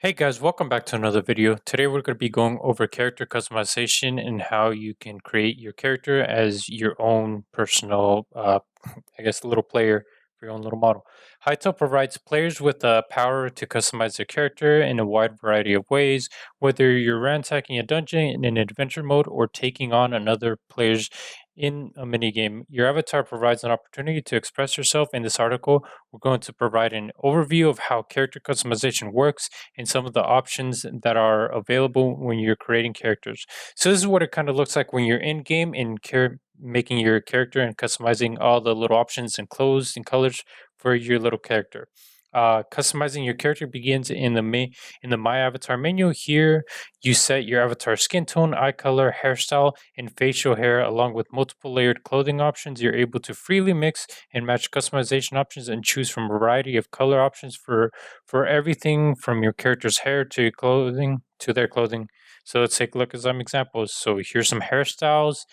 Hey guys, welcome back to another video. Today we're going to be going over character customization and how you can create your character as your own personal, I guess, little player for your own little model. Hytale provides players with the power to customize their character in a wide variety of ways, whether you're ransacking a dungeon in an adventure mode or taking on another player's in a minigame. Your avatar provides an opportunity to express yourself. In this article, we're going to provide an overview of how character customization works and some of the options that are available when you're creating characters. So this is what it kind of looks like when you're in game and making your character and customizing all the little options and clothes and colors for your little character. Customizing your character begins in the My Avatar menu. Here, you set your avatar skin tone, eye color, hairstyle, and facial hair, along with multiple layered clothing options. You're able to freely mix and match customization options and choose from a variety of color options for everything from your character's hair to clothing to their clothing. So let's take a look at some examples. So here's some hairstyles.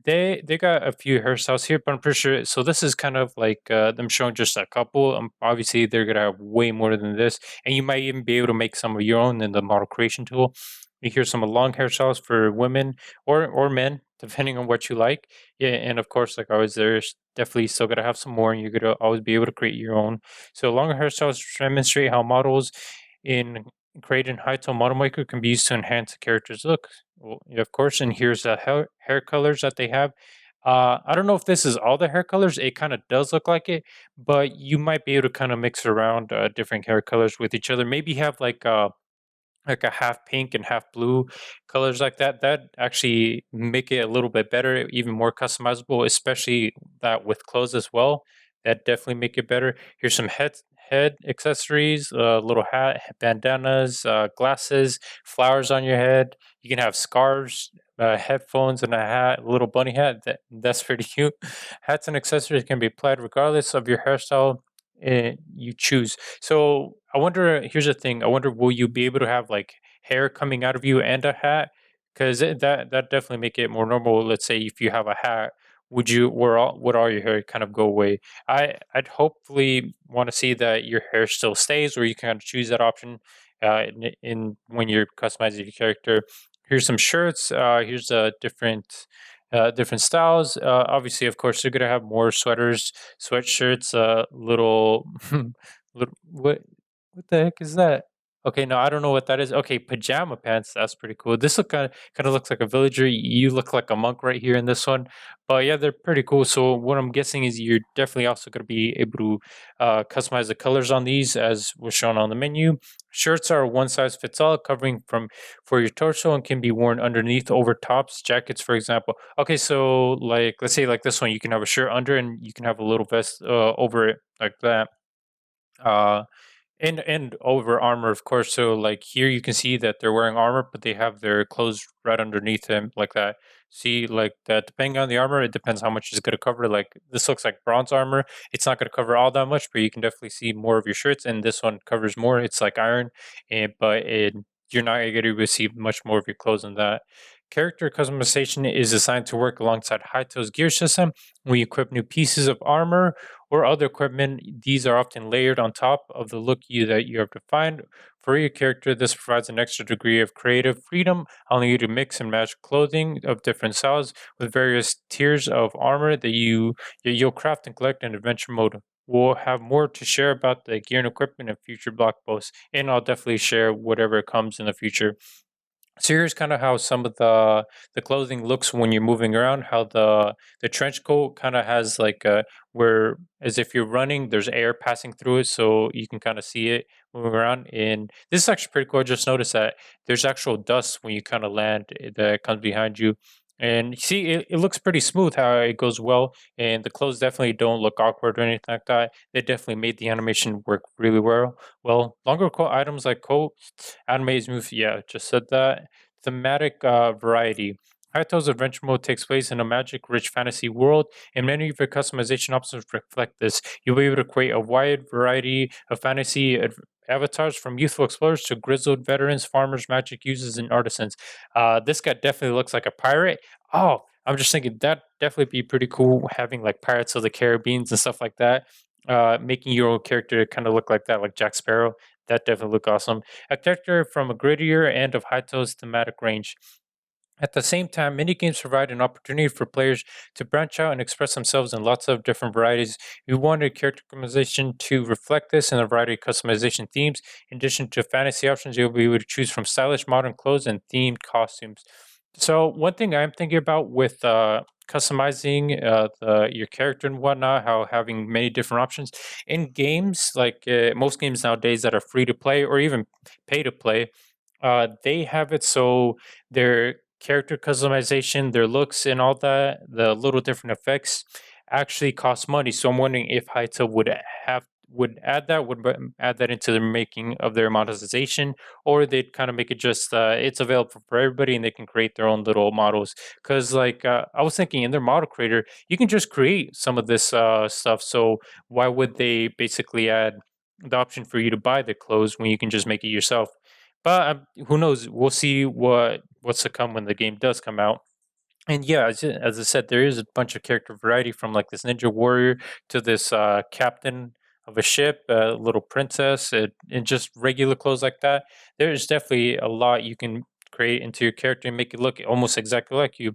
They got a few hairstyles here, but I'm pretty sure. So this is kind of like them showing just a couple. Obviously, they're gonna have way more than this, and you might even be able to make some of your own in the model creation tool. Here's some long hairstyles for women or men, depending on what you like. Yeah, and of course, like always, there's definitely still gonna have some more, and you're gonna always be able to create your own. So longer hairstyles demonstrate how models in created in Hytale Model Maker can be used to enhance the character's look. Well, yeah, of course, and here's the hair colors that they have. I don't know if this is all the hair colors. It kind of does look like it, but you might be able to kind of mix around different hair colors with each other. Maybe have like a half pink and half blue colors like that. That actually make it a little bit better, even more customizable, especially that with clothes as well. That definitely make it better. Here's some head accessories, little hat, bandanas, glasses, flowers on your head. You can have scarves, headphones, and a hat, a little bunny hat. That's pretty cute. Hats and accessories can be applied regardless of your hairstyle you choose. So I wonder. Here's the thing. I wonder, will you be able to have like hair coming out of you and a hat? Because that definitely make it more normal. Let's say if you have a hat, would all your hair kind of go away? I'd hopefully want to see that your hair still stays, or you can kind of choose that option in when you're customizing your character. Here's some shirts. Here's different styles. Obviously, of course, they're gonna have more sweaters, sweatshirts, little, what the heck is that? Okay, no, I don't know what that is. Okay, pajama pants. That's pretty cool. This look kind of looks like a villager. You look like a monk right here in this one, but yeah, they're pretty cool. So what I'm guessing is you're definitely also going to be able to customize the colors on these as was shown on the menu. Shirts are one size fits all, covering from for your torso and can be worn underneath over tops. Jackets, for example. Okay, so like let's say like this one, you can have a shirt under and you can have a little vest over it like that. Uh, and over armor, of course. So like here you can see that they're wearing armor, but they have their clothes right underneath them like that. See, like that depending on the armor, it depends how much it's gonna cover. Like this looks like bronze armor. It's not gonna cover all that much, but you can definitely see more of your shirts, and this one covers more. It's like iron, but you're not gonna receive much more of your clothes than that. Character customization is designed to work alongside Hytale's gear system. When you equip new pieces of armor or other equipment, these are often layered on top of the look that you have defined for your character. This provides an extra degree of creative freedom, allowing you to mix and match clothing of different styles with various tiers of armor you'll craft and collect in adventure mode. We'll have more to share about the gear and equipment in future blog posts, and I'll definitely share whatever comes in the future. So here's kind of how some of the clothing looks when you're moving around. How the trench coat kind of has like where as if you're running, there's air passing through it, so you can kind of see it moving around. And this is actually pretty cool. I just noticed that there's actual dust when you kind of land that comes behind you. And you see, it looks pretty smooth how it goes well, and the clothes definitely don't look awkward or anything like that. They definitely made the animation work really well. Well, longer coat items like coat animated movie, yeah, just said that. Thematic variety. Hytale's adventure mode takes place in a magic-rich fantasy world, and many of your customization options reflect this. You'll be able to create a wide variety of fantasy avatars from youthful explorers to grizzled veterans, farmers, magic users, and artisans. This guy definitely looks like a pirate. Oh, I'm just thinking that definitely be pretty cool having like Pirates of the Caribbean and stuff like that. Making your own character kind of look like that, like Jack Sparrow. that definitely look awesome. A character from a grittier end of Hytale's thematic range. At the same time, many games provide an opportunity for players to branch out and express themselves in lots of different varieties. We wanted character customization to reflect this in a variety of customization themes. In addition to fantasy options, you'll be able to choose from stylish modern clothes and themed costumes. So, one thing I'm thinking about with customizing your character and whatnot, how having many different options in games, like most games nowadays that are free to play or even pay to play, they have it so their character customization, their looks, and all that, the little different effects actually cost money. So I'm wondering if Hyta would add that into the making of their monetization, or they'd kind of make it just it's available for everybody and they can create their own little models. Because like I was thinking in their model creator, you can just create some of this stuff. So why would they basically add the option for you to buy the clothes when you can just make it yourself? But who knows? We'll see what's to come when the game does come out. And yeah, as I said, there is a bunch of character variety from like this ninja warrior to this captain of a ship, a little princess, and just regular clothes like that. There's definitely a lot you can create into your character and make it look almost exactly like you.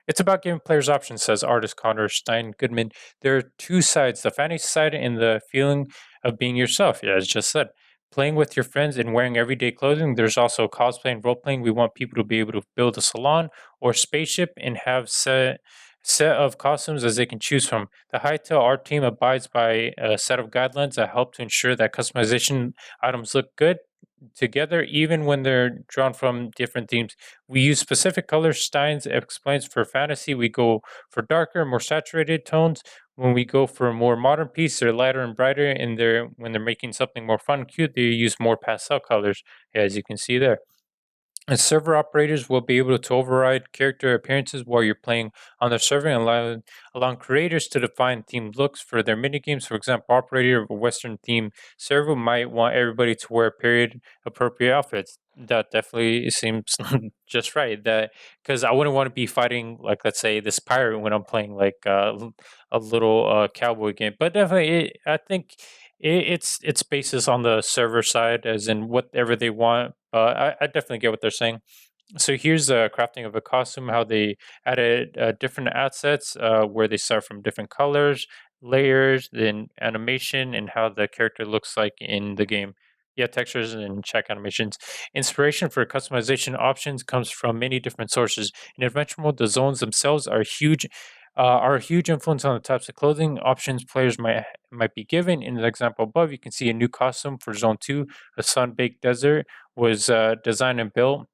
It's about giving players options, says artist Connor Stein Goodman. There are two sides, the fantasy side and the feeling of being yourself. Yeah, as just said. Playing with your friends and wearing everyday clothing. There's also cosplay and role playing. We want people to be able to build a salon or spaceship and have set of costumes as they can choose from. The Hytale art team abides by a set of guidelines that help to ensure that customization items look good together, even when they're drawn from different themes. We use specific color Steins explains for fantasy. We go for darker, more saturated tones. When we go for a more modern piece, they're lighter and brighter. And they're when they're making something more fun and cute, they use more pastel colors, as you can see there. And server operators will be able to override character appearances while you're playing on their server, and allowing creators to define themed looks for their minigames. For example, operator of a Western themed server might want everybody to wear period appropriate outfits. That definitely seems just right. That because I wouldn't want to be fighting like, let's say, this pirate when I'm playing like a little cowboy game. But definitely, I think it's basis on the server side, as in whatever they want. I definitely get what they're saying. So here's the crafting of a costume, how they added different assets where they start from different colors, layers, then animation, and how the character looks like in the game. Yeah, textures and check animations. Inspiration for customization options comes from many different sources. In Adventure Mode, the zones themselves are a huge influence on the types of clothing options players might be given. In the example above, you can see a new costume for Zone 2, a sun-baked desert, was designed and built.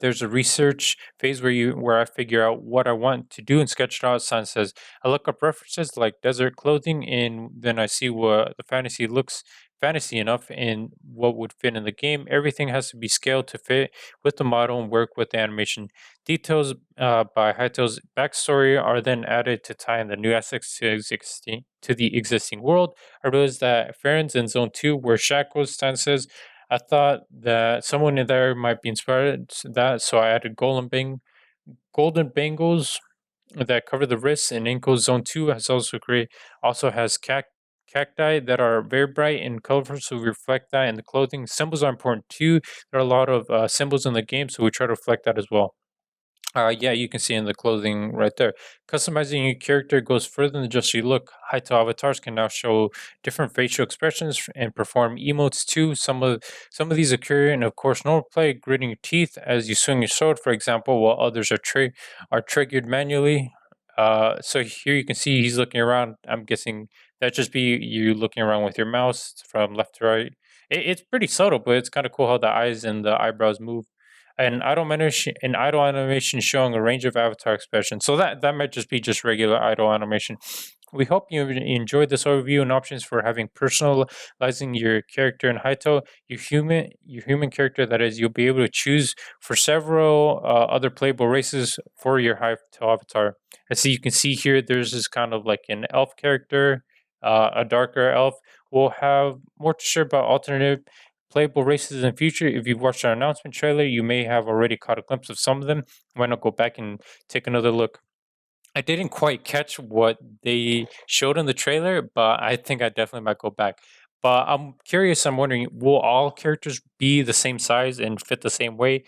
There's a research phase where I figure out what I want to do and sketch it out. Sun says I look up references like desert clothing, and then I see what the fantasy looks fantasy enough and what would fit in the game. Everything has to be scaled to fit with the model and work with the animation. Details by Hytale's backstory are then added to tie in the new aspects to the existing world. I realized that Farron's in Zone 2 where shackles, Stan says, I thought that someone in there might be inspired to that, so I added golden bangles that cover the wrists. And Inco Zone 2 also has cacti that are very bright and colorful, so we reflect that in the clothing. Symbols are important too. There are a lot of symbols in the game, so we try to reflect that as well. Yeah, you can see in the clothing right there. Customizing your character goes further than just your look. Hytale avatars can now show different facial expressions and perform emotes too. Some of these occur in, of course, normal play, gritting your teeth as you swing your sword, for example, while others are triggered manually. So here you can see he's looking around. I'm guessing that just be you looking around with your mouse from left to right. It's pretty subtle, but it's kind of cool how the eyes and the eyebrows move. An idle animation showing a range of avatar expressions. So that might just be just regular idle animation. We hope you enjoyed this overview and options for having personalizing your character in Hytale. Your human character, that is, you'll be able to choose for several other playable races for your Hytale avatar. As you can see here, there's this kind of like an elf character, a darker elf. We'll have more to share about alternative playable races in the future. If you've watched our announcement trailer, you may have already caught a glimpse of some of them. Why not go back and take another look? I didn't quite catch what they showed in the trailer, but I think I definitely might go back. But I'm curious. I'm wondering, will all characters be the same size and fit the same way?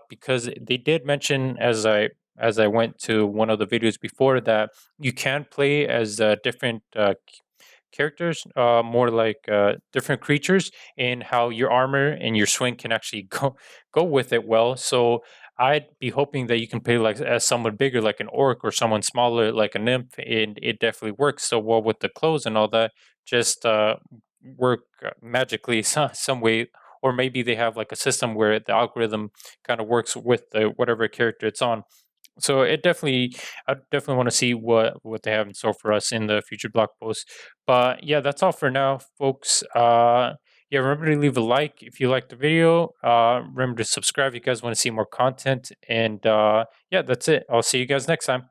Because they did mention, as I went to one of the videos before, that you can play as different characters, more like different creatures, and how your armor and your swing can actually go with it well. So I'd be hoping that you can play like as someone bigger, like an orc, or someone smaller, like a nymph, and it definitely works so well with the clothes and all that. Just work magically some way, or maybe they have like a system where the algorithm kind of works with whatever character it's on. So I definitely want to see what they have in store for us in the future blog posts. But yeah, that's all for now, folks. Yeah, remember to leave a like if you liked the video. Remember to subscribe if you guys want to see more content. And yeah, that's it. I'll see you guys next time.